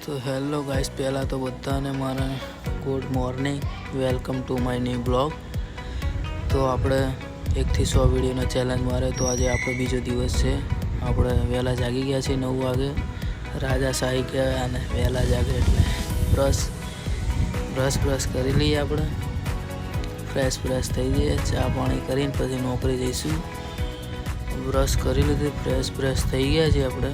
તો hello guys, પહેલાં તો બધાને મારા good morning, welcome to my new blog. તો આપણે 1 થી 100 વિડીયોનો ચેલેન્જ મારે. તો આજે આપણો બીજો દિવસ છે. આપણે વહેલા જાગી ગયા છીએ 9 વાગે. રાજાશાહી કહેવાય અને વહેલા જાગે એટલે બ્રશ કરી લઈએ. આપણે ફ્રેશ થઈ જઈએ, ચા પાણી કરીને પછી નોકરી જઈશું. બ્રશ કરી લીધું, ફ્રેશ થઈ ગયા છીએ. આપણે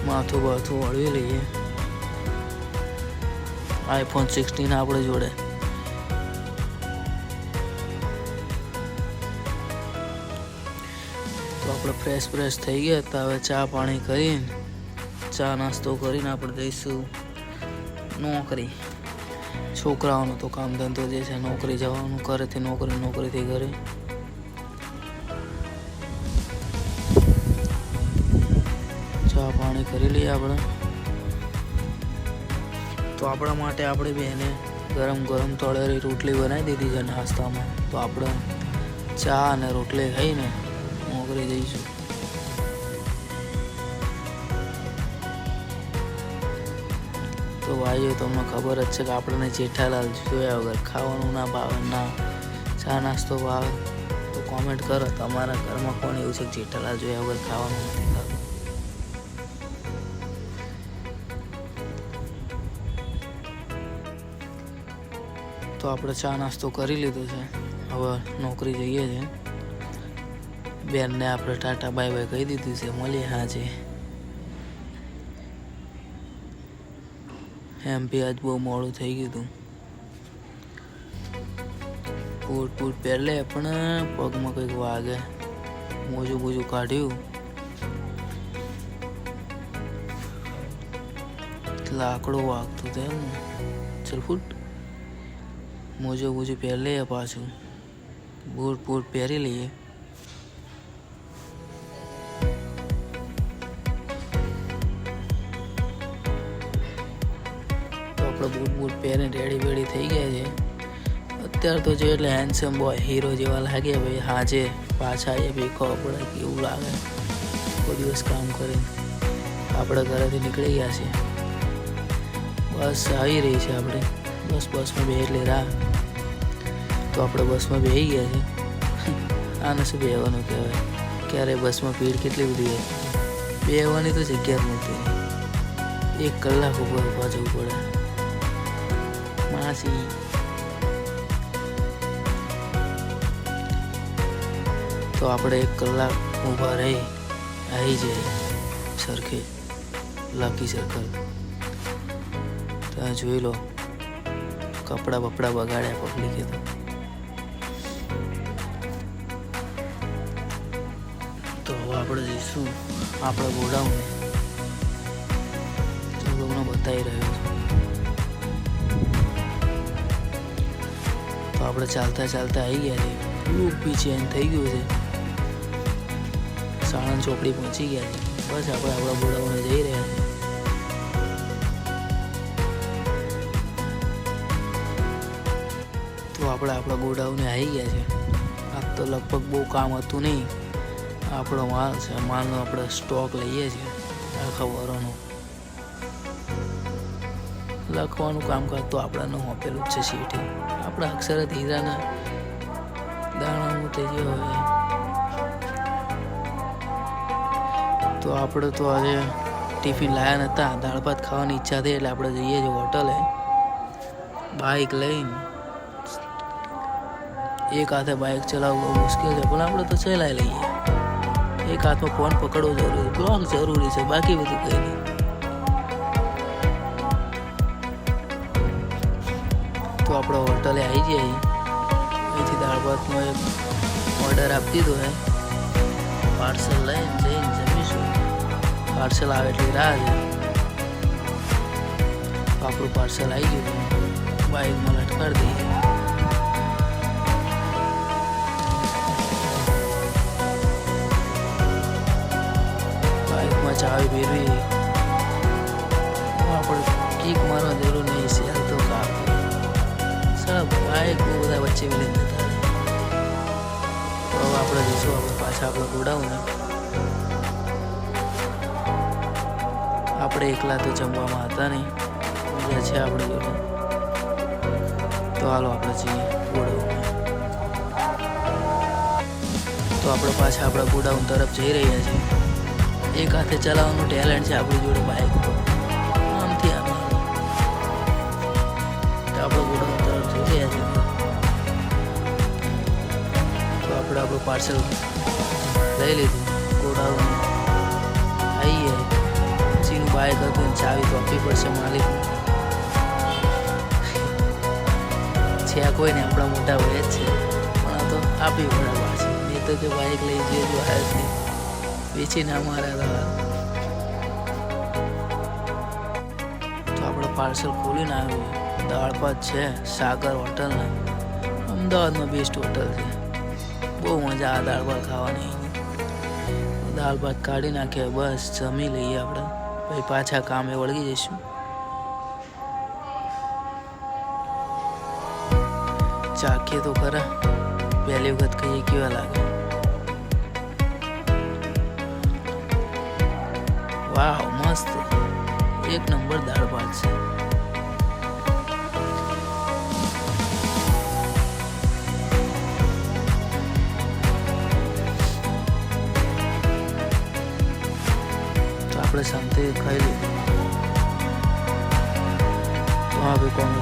માથું વળવી લઈએ. iPhone 16 આપણે જોડે. તો આપણે ફ્રેશ થઈ ગયા. તો હવે ચા પાણી કરીને, ચા નાસ્તો કરીને આપણે જઈશું નોકરી. છોકરાઓનું તો કામ ધંધો જે છે, નોકરી જવાનું, ઘરેથી નોકરીથી ઘરે. ચા પાણી કરી લઈએ આપણે. તો આપણા માટે આપણે બેને ગરમ તળેલી રોટલી બનાવી દીધી છે નાસ્તામાં. તો આપણે ચા અને રોટલી ખાઈને નોકરી જઈશું. તો ભાઈઓ, તમને ખબર જ છે કે આપણને જેઠાલાલ જોયા વગર ખાવાનું ના ભાવે, ના ચા નાસ્તો ભાવે. તો કોમેન્ટ કરો, તમારા ઘરમાં કોણ એવું છે કે જેઠાલાલ જોયા વગર ખાવાનું નથી ખાતું? તો આપણે ચા નાસ્તો કરી લીધો છે. હવે નોકરી જઈએ છીએ. બેનને આપણે ટાટા બાય કહી દીધું છે. મળીએ હાજે. બી આજ બહુ મોડું થઈ ગયું હતું. બૂટ પહેરલે પણ પગમાં કંઈક વાગે. મોજું કાઢ્યું, લાકડું વાગતું હતું એમ. ચલ ફૂટ. મોજું પહેરી લઈએ, પાછું બૂટ પહેરી લઈએ. તો આપણે બૂટ પહેરીને રેડી થઈ ગયા છે. અત્યારે તો જે એટલે હેન્ડસમ બોય, હીરો જેવા લાગે ભાઈ. હાજે પાછા એ બી ખબર પડે કેવું લાગે. કોઈ દિવસ કામ કરીને આપણે ઘરેથી નીકળી ગયા છીએ. બસ આવી રહી છે. આપણે બસમાં બે એટલે રાહ. તો આપણે બસમાં બેસી ગયા છે. આને શું બેસવાનું કહેવાય? ક્યારે બસમાં ભીડ કેટલી બધી હોય. બેસવાની તો જગ્યા જ નથી. 1 કલાક ઉપર ઊભા જવું પડે. માસી તો આપણે 1 કલાક ઊભા રહી આવી જાય સરખે લકી સર્કલ. ત્યાં જોઈ લો, કપડાં બગાડ્યા પબ્લિકે. તો હવે આપણે જઈશું આપણા ગોડાઉને. તમને બતાવી રહ્યો છું. તો આપણે ચાલતા આવી ગયા છે. લુક બી ચેન્જ થઈ ગયું છે. સાણંદ ચોકડી પહોંચી ગયા છે. બસ આપણે આપણા ગોડાઉને જઈ રહ્યા છીએ. તો આપણે આપણા ગોડાઉને આવી ગયા છે. આજ તો લગભગ બહુ કામ હતું નહીં. આપણો માલ છે. માલનો આપણે સ્ટોક લઈએ છીએ આખા વરોનો. લખવાનું કામકાજ તો આપણાને આપેલું જ છે શીઠે. આપણા અક્ષર જ હીરાના દાણાનું તે જે હોય. તો આપણે તો આજે ટિફિન લાયા નહોતા. દાળ ભાત ખાવાની ઈચ્છા થઈ એટલે આપણે જઈએ છીએ હોટલે. બાઇક લઈને એક હાથે બાઇક ચલાવવું મુશ્કેલ છે, પણ આપણે તો ચલાવી લઈએ. એક હાથમાં ફોન પકડવો જરૂરી, બ્લોગ જરૂરી છે, બાકી બધું કંઈ નહીં. તો આપણે હોટલે આવી જઈએ. અહીંથી દાળ ભાતનો એક ઓર્ડર આપી દીધો છે. પાર્સલ લઈને જઈને જમીશું. પાર્સલ આવે એટલી રાહ છે. આપણું પાર્સલ આવી ગયું. બાઇકમાં લટકાડી દઈએ. બાઇકમાં ચાવી ફેરવી. આપણે કિક મારવા જરૂર નહીં. સેલ તો કાપી. બાઇક બહુ બધા વચ્ચે મિલી જતા. તો હવે આપણે આગળ જઈશું આપણે પાછા આપણે ગોડાઉન. આપણે એકલા તો જમવામાં હતા નહીં, બીજા છે આપણે જોડે. તો હાલો આપણે જઈએ ગોડાઉન. તો આપણે પાછા આપણા ગોડાઉન તરફ જઈ રહ્યા છીએ. એક હાથે ચલાવવાનું ટેલેન્ટ છે આપણી જોડે બાઇક તો આમથી આમ. તો આપણે ગોડાઉન તરફ જઈ રહ્યા છીએ. તો આપણે આપણું પાર્સલ લઈ લીધું. ગોડાઉન આવીએ પછીનું બાઇક હતું ચાવી તો આપવી પડશે માલિક છે. કોઈને આપણા મોટા હોય જ છે પણ આ તો આપવી પડે પાછી. નહીં તો જો બાઇક લઈ જઈએ જો આવે જ નહીં, વેચી ના માર્યા. તો આપણે પાર્સલ ખોલીને આવ્યું. દાળ ભાત છે સાગર હોટલના. અમદાવાદમાં બેસ્ટ હોટલ છે. બહુ મજા આ દાળ ભાત ખાવાની. દાળ ભાત કાઢી નાખીએ, બસ જમી લઈએ આપણે, પછી પાછા કામે વળગી જઈશું. ચાખીએ તો ખરા, પહેલી વખત કહીએ કેવા લાગે. વાહ મસ્ત, એક નંબર દાળ ભાત છે. તો આપણે શાંતિ ખાઈ લીધું. તો હવે કોણ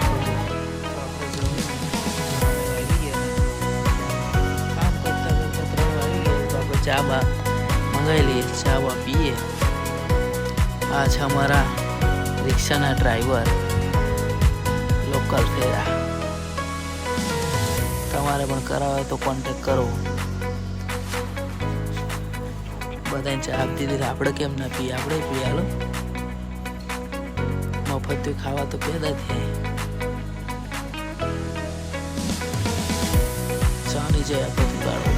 ચા બા મંગાવી લઈએ, ચા બા પીએ. આ છે અમારા રિક્ષાના ડ્રાઈવર, લોકલ ફેરા. તમારે પણ કરાવે તો કોન્ટેક કરો. બધાને ચા આપી દીધી, આપણે કેમ ના પીએ? આપણે પીએ. હાલો મફત ખાવા તો પેદા થાય. ચાની જાય આપણે ગાળો.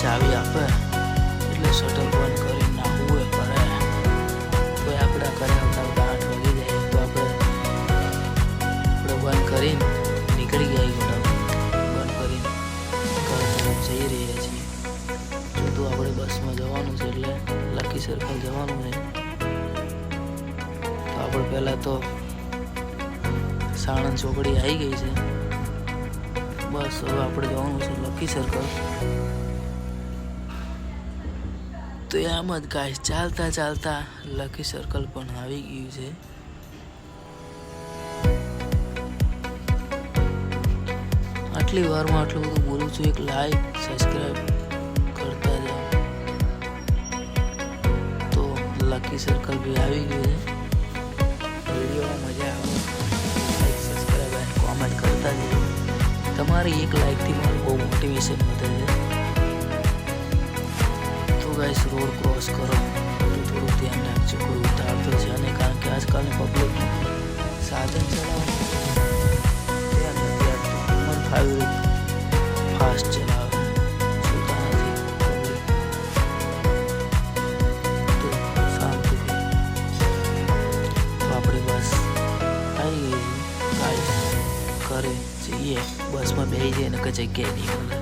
ચાવી આપે એટલે શટર બંધ કરીને નાખવું હોય કરે તો આપણે ઘરે આવતા 8 વાગી જાય. તો આપણે બંધ કરીને નીકળી ગયા. બંધ કરીને ઘર તરફ જઈ રહ્યા છીએ. જો તો આપણે બસમાં જવાનું છે એટલે લકી સર્કલ જવાનું છે. તો આપણે પહેલાં તો સાણંદ ચોકડી આવી ગઈ છે. બસ હવે આપણે જવાનું છે લકી સર્કલ. તો એમ જ ગાઈસ ચાલતા ચાલતા લકી સર્કલ પણ આવી ગયું છે. આટલી વારમાં આટલું બધું બોલું છું, એક લાઈક સબસ્ક્રાઈબ કરતા જાઓ. તો લકી સર્કલ બી આવી ગયું છે. વિડીયોમાં મજા આવે, લાઈક સબસ્ક્રાઈબ અને કોમેન્ટ કરતા જજો. તમારી એક લાઈકથી મને બહુ મોટિવેશન મળે છે. ગાઈસ રોડ ક્રોસ કરો તો થોડુંક ધ્યાન રાખજો. કોઈ ઉતારતો છે અને કારણ કે આજકાલની પબ્લિક સાધન ચલાવવાનું ધ્યાન નથી આપતું. મન ફાવી ફાસ્ટ ચલાવે, જોતા નથી પબ્લિક. તો શાંતિથી. તો આપણે બસ આવી ગઈ ગાઈસ, ઘરે જઈએ. બસમાં બેસી જઈએ ને કઈ જગ્યાએ નહીં મળે.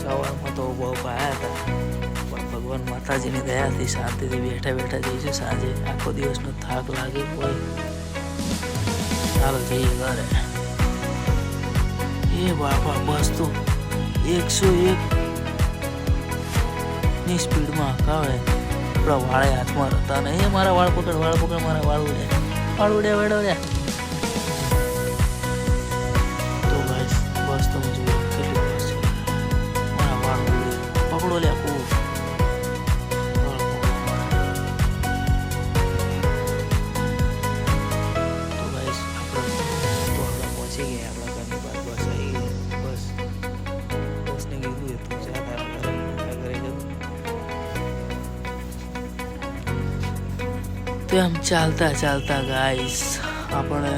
સવારમાં તો બહુ આવ્યા હતા પણ ભગવાન માતાજીની દયાથી શાંતિથી બેઠા બેઠા જઈશું. સાંજે આખો દિવસનો થાક લાગે હોય. ચાલો જઈએ ઘરે. એ બાપા બસ તો 101ની સ્પીડમાં હકાવે. આપણા વાળે હાથમાં રહેતા ને એ મારા વાળ પકડ મારા વાળ ઉડ્યા. તો ગાઈસ બસ તમે જોયું કેટલી બસ છે. પકડો લે આપું. તો ગાઈસ આપણે પહોંચી ગયા આપણા ઘરની બહાર. બસ આવી ગઈ. બસને કીધું તું જા તારા ઘરે જવું. તો આમ ચાલતા ચાલતા ગાઈસ આપણે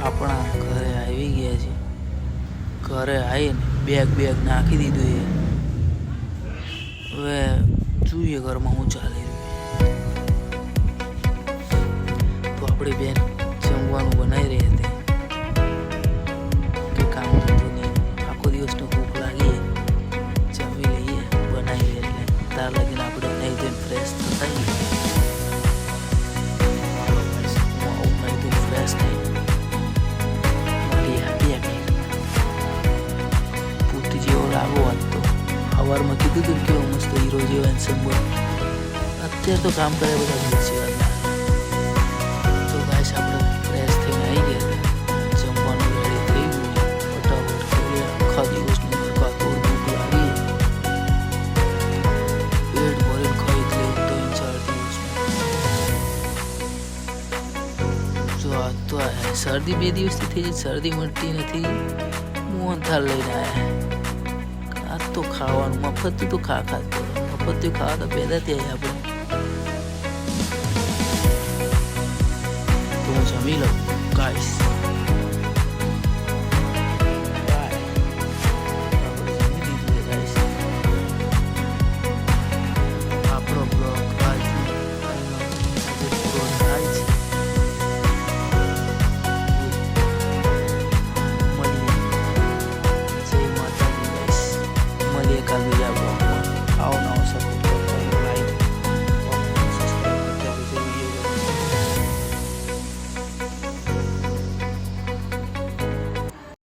આપણા ઘરે આવી ગયા છીએ. ઘરે આવીને બેગ નાખી દીધું. હવે જોઈએ ઘરમાં હું ચાલી રહ્યું. તો આપણી બેન જમવાનું બનાવી રહી હતી કે કામ ધંધો નહીં, આખો દિવસનો ભૂખ લાગી, જમી લઈએ બનાવી એટલે તાર લાગીને આપણે નહીં ધોઈને ફ્રેશ થતા ફ્રેશ થઈ મળીએ આપીએ પૂતી જેવો લાગો વાત તો સવારમાં કીધું હતું કેવો મસ્ત હીરો જેવો હેન્ડસમ બોય, અત્યારે તો કામ કરે બધા ભૂસી વાળા. તો ગાઈસ આપણે ફ્રેશ થઈને આવી ગયા હતા, જમવાનું રેડી થઈ ગયું, ફટાફટ ખાઈએ. આખા દિવસની ધરકાતોડ ભૂખ લાગી, પેટ ભરીને ખાઈ જ લેવું 3-4 દિવસમાં. જો આ તો શરદી 2 દિવસથી થઈ જાય, શરદી મળતી નથી, મોહનથાળ લઈને આવ્યા. આ તો ખાવાનું મફત તો ખા મફત ખાવા તો પહેલા ત્યાં આપણે તો હું જમી લઉં ગાઈસ.